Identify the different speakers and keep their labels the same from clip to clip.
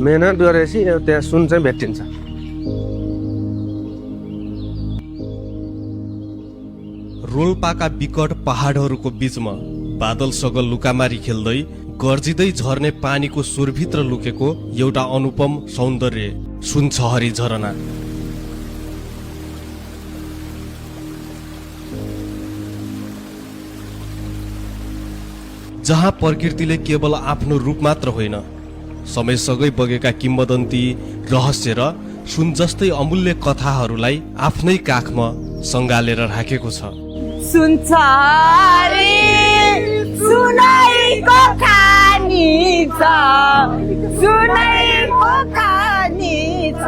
Speaker 1: मेहनत गरेपछि त्यहाँ सुन चाहिँ भेटिन्छ।
Speaker 2: रोल्पाका विकट पहाडहरूको बीचमा बादलसँग लुकामारी खेल्दै गर्जिँदै झर्ने पानीको सुरभित्र लुकेको एउटा अनुपम सौन्दर्य सुनछहरी झरना। जहाँ प्रकृतिले केवल आफ्नो रूप मात्र होइन, समयसँगै बगेका किम्वदन्ती, रहस्य र सुन जस्तै अमूल्य कथाहरूलाई आफ्नै काखमा सँगालेर राखेको छ।
Speaker 3: सुनछहरी सुनाइको खानी छ, सुनाइको खानी छ।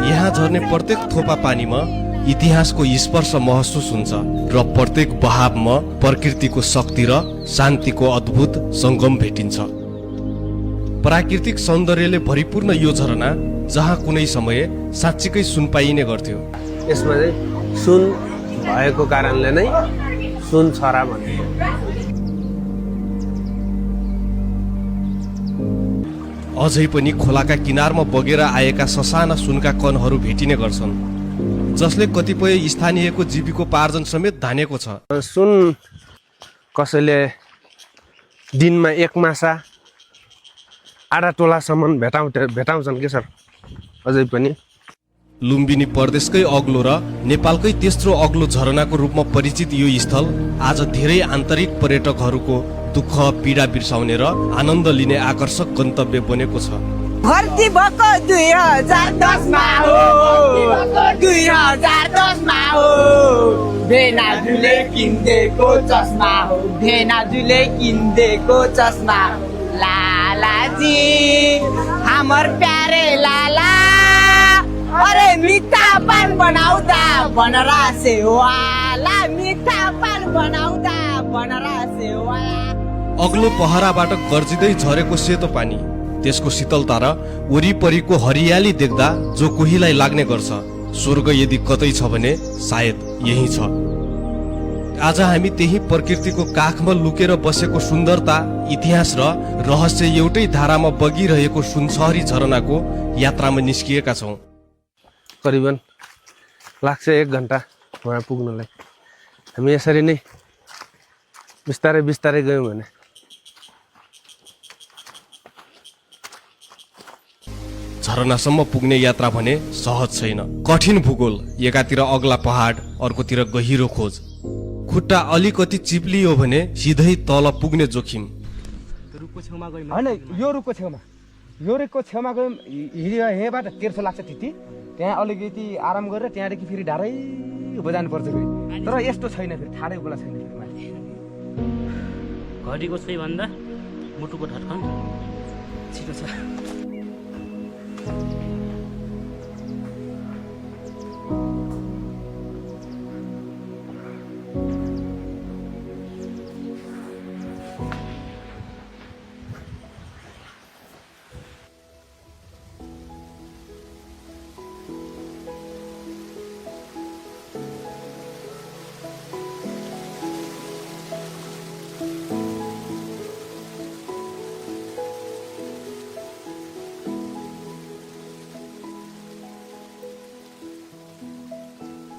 Speaker 2: यहाँ झर्ने प्रत्येक थोपा पानीमा इतिहासको स्पर्श महसुस हुन्छ र प्रत्येक बहावमा प्रकृतिको शक्ति र शान्तिको अद्भुत सङ्गम भेटिन्छ। प्राकृतिक सौन्दर्यले भरिपूर्ण यो झरना जहाँ कुनै समय साँच्चीकै सुन पाइने गर्थ्यो।
Speaker 1: यसमा चाहिँ सुन भएको कारणले नै सुन छरा भनिन्छ।
Speaker 2: अझै पनि खोलाका किनारमा बगेर आएका ससाना सुनका कणहरू भेटिने गर्छन्, जसले कतिपय स्थानीयको जीविकोपार्जन समेत धानेको छ।
Speaker 1: सुन कसैले दिनमा एक मासा आधा तोलासम्म भेटाउँछन् के सर। अझै पनि
Speaker 2: लुम्बिनी प्रदेशकै अग्लो र नेपालकै तेस्रो अग्लो झरनाको रूपमा परिचित यो स्थल आज धेरै आन्तरिक पर्यटकहरूको दुःख पीडा बिर्साउने र आनन्द लिने आकर्षक गन्तव्य बनेको छ।
Speaker 3: भर्ती भएको 2010 मा हो, 2010 मा हो। भेनाजुले किन्देको चस्मा हो, भेनाजुले किन्देको चस्मा। लालाजी हमर प्यारे लाला, अरे मीठा पान बनाउँदा बनरासे वाला, मीठा पान बनाउँदा बनरासे वाला।
Speaker 2: अग्लो पहराबाट गर्जिँदै झरेको सेतो पानी, त्यसको शीतलता र वरिपरिको हरियाली देख्दा जो कोहीलाई लाग्ने गर्छ स्वर्ग यदि कतै छ भने सायद यही छ। आज हामी त्यही प्रकृतिको काखमा लुकेर बसेको सुन्दरता, इतिहास र रहस्य एउटै धारामा बगिरहेको सुनछहरी झरनाको यात्रामा निस्किएका छौँ।
Speaker 1: करिबन लाग्छ 1 घन्टा वहाँ पुग्नलाई। हामी यसरी नै बिस्तारै बिस्तारै गयौँ भने
Speaker 2: झरनासम्म पुग्ने यात्रा भने सहज छैन। कठिन भूगोल, एकातिर अग्ला पहाड, अर्कोतिर गहिरो खोज। खुट्टा अलिकति चिप्लियो भने सिधै तल पुग्ने जोखिम।
Speaker 4: होइन, यो रुखको छेउमा गयौँ। यहीँबाट तेर्सो लाग्छ त्यति, त्यहाँ अलिकति आराम गरेर त्यहाँदेखि फेरि ढाडै उभो जानुपर्छ फेरि। तर यस्तो छैन, फेरि ठाडै उकालो छैन फेरि माथि।
Speaker 5: घडीको छै भन्दा मुटुको धड्कन
Speaker 4: छिटो छ।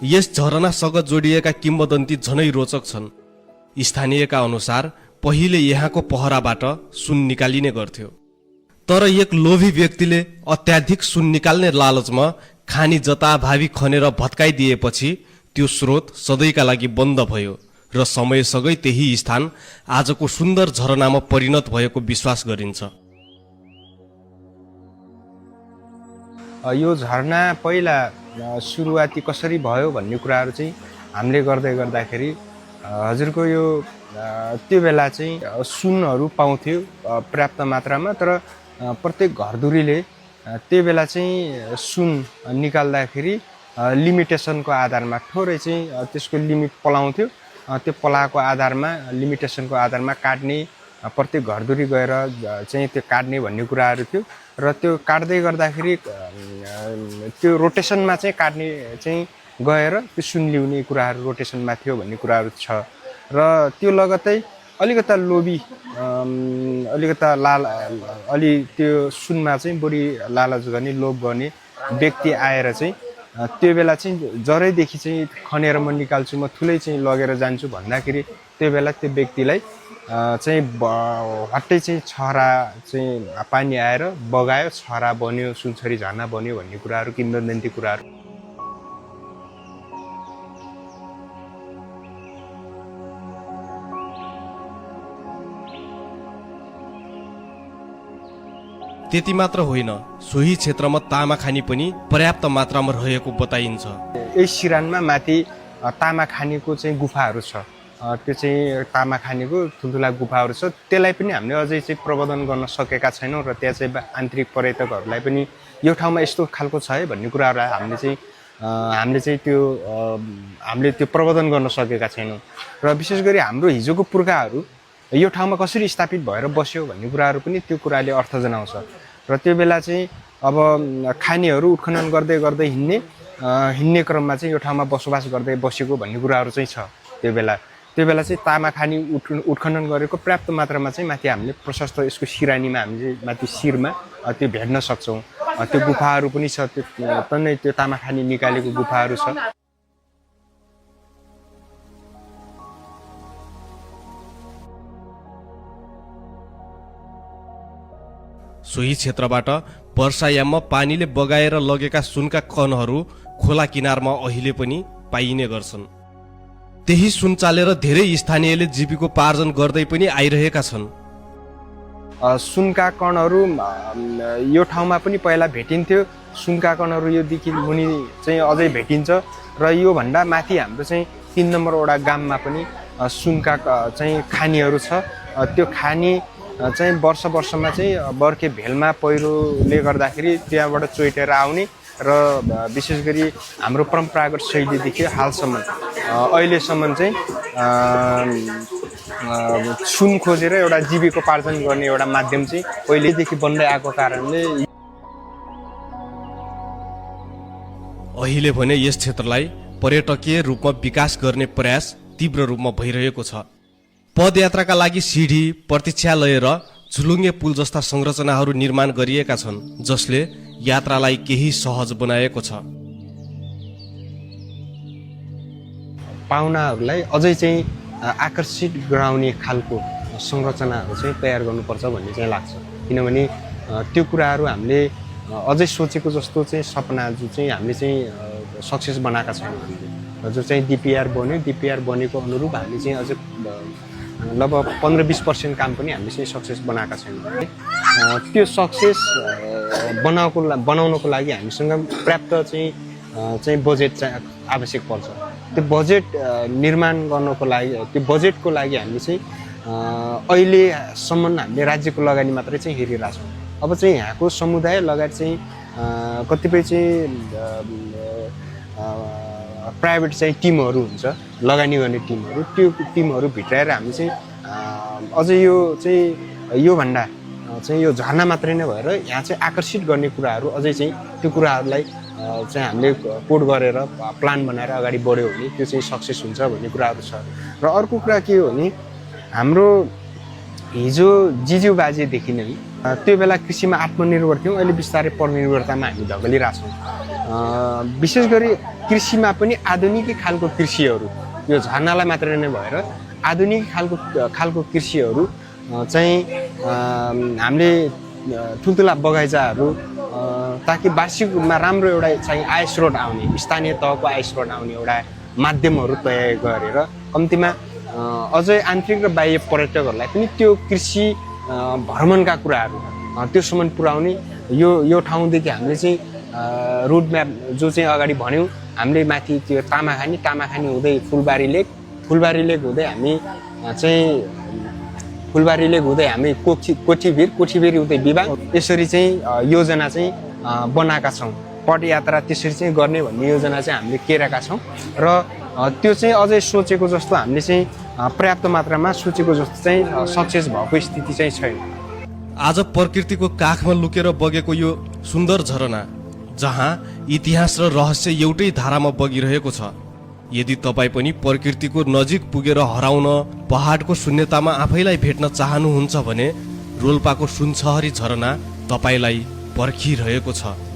Speaker 2: यस झरनासँग जोडिएका किम्वदन्ती झनै रोचक छन्। स्थानीयका अनुसार पहिले यहाँको पहराबाट सुन निकालिने गर्थ्यो, तर एक लोभी व्यक्तिले अत्याधिक सुन निकाल्ने लालचमा खानी जताभावी खनेर भत्काइदिएपछि त्यो स्रोत सधैँका लागि बन्द भयो र समयसँगै त्यही स्थान आजको सुन्दर झरनामा परिणत भएको विश्वास गरिन्छ।
Speaker 6: यो झरना पहिला सुरुवाती कसरी भयो भन्ने कुराहरू चाहिँ हामीले गर्दाखेरि हजुरको यो त्यो बेला चाहिँ सुनहरू पाउँथ्यो पर्याप्त मात्रामा, तर प्रत्येक घरधुरीले त्यो बेला चाहिँ सुन निकाल्दाखेरि लिमिटेसनको आधारमा थोरै चाहिँ त्यसको लिमिट पलाउँथ्यो। त्यो पलाएको आधारमा लिमिटेसनको आधारमा काट्ने, प्रत्येक घरधुरी गएर चाहिँ त्यो काट्ने भन्ने कुराहरू थियो र त्यो काट्दै गर्दाखेरि त्यो रोटेसनमा चाहिँ काट्ने चाहिँ गएर त्यो सुन ल्याउने कुराहरू रोटेसनमा थियो भन्ने कुराहरू छ र त्यो लगत्तै अलिकता लोभी अलिकता अलि त्यो सुनमा चाहिँ बढी लालच गर्ने लोभ गर्ने व्यक्ति आएर चाहिँ त्यो बेला चाहिँ जरैदेखि चाहिँ खनेर म निकाल्छु, म ठुलै चाहिँ लगेर जान्छु भन्दाखेरि त्यो बेला त्यो व्यक्तिलाई चाहिँ हट्टै चाहिँ छहरा चाहिँ पानी आएर बगायो, छहरा बन्यो, सुनसरी झरना बन्यो भन्ने कुराहरू किंवदन्ती कुराहरू।
Speaker 2: त्यति मात्र होइन, सोही क्षेत्रमा तामाखानी पनि पर्याप्त मात्रामा रहेको बताइन्छ।
Speaker 6: यही सिरानमा माथि तामाखानीको चाहिँ गुफाहरू छ, त्यो चाहिँ तामाखानीको ठुल्ठुला गुफाहरू छ। त्यसलाई पनि हामीले अझै चाहिँ प्रबन्धन गर्न सकेका छैनौँ र त्यहाँ चाहिँ आन्तरिक पर्यटकहरूलाई पनि यो ठाउँमा यस्तो खालको छ है भन्ने कुराहरूलाई हामीले त्यो प्रबन्धन गर्न सकेका छैनौँ। र विशेष गरी हाम्रो हिजोको पुर्खाहरू यो ठाउँमा कसरी स्थापित भएर बस्यो भन्ने कुराहरू पनि त्यो कुराले अर्थ जनाउँछ। र त्यो बेला चाहिँ अब खानीहरू उत्खनन गर्दै गर्दै हिँड्ने क्रममा चाहिँ यो ठाउँमा बसोबास गर्दै बसेको भन्ने कुराहरू चाहिँ छ। त्यो बेला चाहिँ तामाखानी उत्खनन गरेको पर्याप्त मात्रामा चाहिँ माथि हामीले प्रशस्त यसको सिरानीमा हामीले माथि शिरमा त्यो भेट्न सक्छौँ। त्यो गुफाहरू पनि छ, त्यो तामाखानी निकालेको गुफाहरू छ।
Speaker 2: सोही क्षेत्रबाट वर्षायाममा पानीले बगाएर लगेका सुनका कणहरू खोला किनारमा अहिले पनि पाइने गर्छन्। त्यही सुन चालेर धेरै स्थानीयले जीविकोपार्जन गर्दै पनि आइरहेका छन्।
Speaker 6: सुनका कणहरू यो ठाउँमा पनि पहिला भेटिन्थ्यो। सुनका कणहरू योदेखि मुनि चाहिँ अझै भेटिन्छ र यो भन्दा माथि हाम्रो चाहिँ 3 नम्बर वडा गाममा पनि सुनका चाहिँ खानीहरू छ। त्यो खानी चाहिँ वर्षमा चाहिँ बर्खे भेलमा पहिरोले गर्दाखेरि त्यहाँबाट चोइटेर आउने र विशेष गरी हाम्रो परम्परागत शैलीदेखि हालसम्म अहिलेसम्म चाहिँ सुन खोजेर एउटा जीविकोपार्जन गर्ने एउटा माध्यम चाहिँ पहिलेदेखि बन्दै आएको कारणले
Speaker 2: अहिले भने यस क्षेत्रलाई पर्यटकीय रूपमा विकास गर्ने प्रयास तीव्र रूपमा भइरहेको छ। पदयात्राका लागि सिडी, प्रतीक्षालय र झुलुङ्गे पुल जस्ता संरचनाहरू निर्माण गरिएका छन्, जसले यात्रालाई केही सहज बनाएको छ।
Speaker 6: पाहुनाहरूलाई अझै चाहिँ आकर्षित गराउने खालको संरचनाहरू चाहिँ तयार गर्नुपर्छ भन्ने चाहिँ लाग्छ। किनभने त्यो कुराहरू हामीले अझै सोचेको जस्तो चाहिँ सपना जो चाहिँ हामीले चाहिँ सक्सेस बनाएका छैनौँ। हामीले जो चाहिँ डिपिआर बन्यो, डिपिआर बनेको अनुरूप हामीले चाहिँ अझै लगभग 15-20% काम पनि हामीले चाहिँ सक्सेस बनाएका छैनौँ। त्यो सक्सेस बनाउनको लागि हामीसँग पर्याप्त चाहिँ बजेट चाहिँ आवश्यक पर्छ। त्यो बजेट निर्माण गर्नको लागि, त्यो बजेटको लागि हामीले चाहिँ अहिलेसम्म हामीले राज्यको लगानी मात्रै चाहिँ हेरिरहेछौँ। अब चाहिँ यहाँको समुदाय लगायत चाहिँ कतिपय चाहिँ प्राइभेट चाहिँ टिमहरू हुन्छ, लगानी गर्ने टिमहरू, त्यो टिमहरू भित्राएर हामी चाहिँ अझै यो चाहिँ योभन्दा चाहिँ यो झरना मात्रै नै भएर यहाँ चाहिँ आकर्षित गर्ने कुराहरू अझै चाहिँ त्यो कुराहरूलाई चाहिँ हामीले कोड गरेर प्लान बनाएर अगाडि बढ्यो भने त्यो चाहिँ सक्सेस हुन्छ भन्ने कुराहरू छ। र अर्को कुरा के हो भने हाम्रो हिजो जिजु बाजेदेखि नै त्यो बेला कृषिमा आत्मनिर्भर थियौँ, अहिले बिस्तारै परनिर्भरतामा हामी धकेलिरहेछौँ। विशेष गरी कृषिमा पनि आधुनिक खालको कृषिहरू, यो झरनालाई मात्रै नै भएर आधुनिक खालको कृषिहरू चाहिँ हामीले ठुल्ठुला बगैँचाहरू ताकि वार्षिकमा राम्रो एउटा चाहिँ आय स्रोत आउने, स्थानीय तहको आय स्रोत आउने एउटा माध्यमहरू तयार गरेर कम्तीमा अझै आन्तरिक र बाह्य पर्यटकहरूलाई पनि त्यो कृषि भ्रमणका कुराहरू त्योसम्म पुर्याउने यो ठाउँदेखि हामीले चाहिँ रोड म्याप जो चाहिँ अगाडि भन्यौँ हामीले माथि त्यो तामाखानी हुँदै फुलबारी लेक हुँदै हामी चाहिँ फुलबारी लेक हुँदै हामी कोठीभिर हुँदै विभाग यसरी चाहिँ योजना चाहिँ बनाएका छौँ। पदयात्रा त्यसरी चाहिँ गर्ने भन्ने योजना चाहिँ हामीले केरेका छौँ र त्यो चाहिँ अझै सोचेको जस्तो हामीले चाहिँ पर्याप्त मात्रामा सोचेको जस्तो चाहिँ सक्सेस भएको स्थिति चाहिँ छैन।
Speaker 2: आज प्रकृतिको काखमा लुकेर बगेको यो सुन्दर झरना, जहाँ इतिहास र रहस्य एउटै धारामा बगिरहेको छ, यदि तपाईँ पनि प्रकृतिको नजिक पुगेर हराउन पहाडको शून्यतामा आफैलाई भेट्न चाहनुहुन्छ भने रोल्पाको सुनचहरी झरना तपाईँलाई पर्खिरहेको छ।